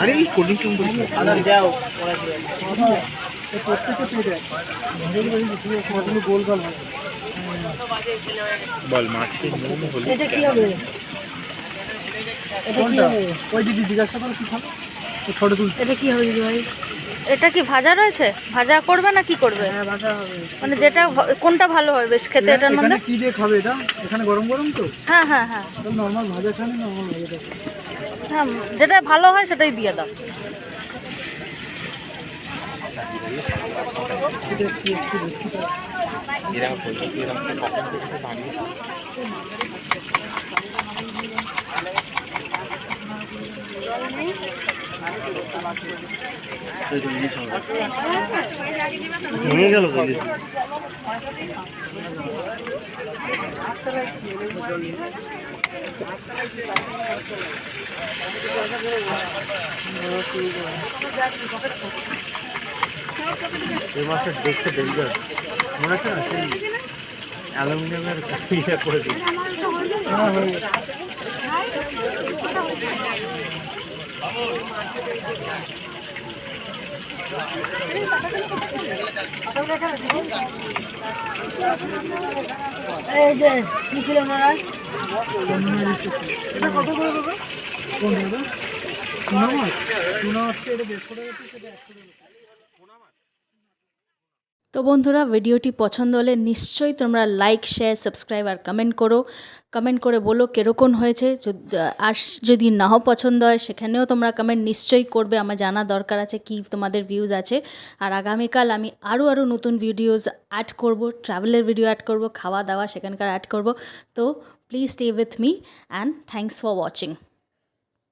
আরে cold drink যাও গোল গোল বল মাছের নুন হলুদ এটা কি হবে? কোনটা ওই দিদি জিজ্ঞাসা করো কি খাবে ছোট তুল এটা কি হবে ভাই? এটা কি ভাজা রয়েছে? ভাজা করবে না কি করবে? হ্যাঁ ভাজা হবে। মানে যেটা কোনটা ভালো হয় বেশ খেতে এটার মধ্যে? কি দিয়ে খাবে এটা? এখানে গরম গরম তো? হ্যাঁ হ্যাঁ হ্যাঁ নরমাল ভাজা খাবে নরমাল ভাজা। হ্যাঁ যেটা ভালো হয় সেটাই দিয়ে দাও। হয়ে গেল এই মাছটা দেখতে ডেঞ্জার মনে আছে না? সেই অ্যালুমিনিয়ামের ইয়ে করে দিই। এই যে কি ছিল মহারাজ? এটা কত করে দেবো? কোন দেবো? টুনা মাছ? টুনা মাছটা এটা 150 টাকা পিস, এটা 100 টাকা। তো বন্ধুরা ভিডিওটি পছন্দ হলে নিশ্চয়ই তোমরা লাইক শেয়ার সাবস্ক্রাইব আর কমেন্ট করে বলো কীরকম হয়েছে। আর যদি নাও পছন্দ হয় সেখানেও তোমরা কমেন্ট নিশ্চয়ই করবে, আমার জানা দরকার আছে কি তোমাদের ভিউজ আছে। আর আগামীকাল আমি আরও নতুন ভিডিওস অ্যাড করব, ট্রাভেলের ভিডিও অ্যাড করব, খাওয়া দাওয়া সেখানকার অ্যাড করব। তো please stay with me and thanks for watching.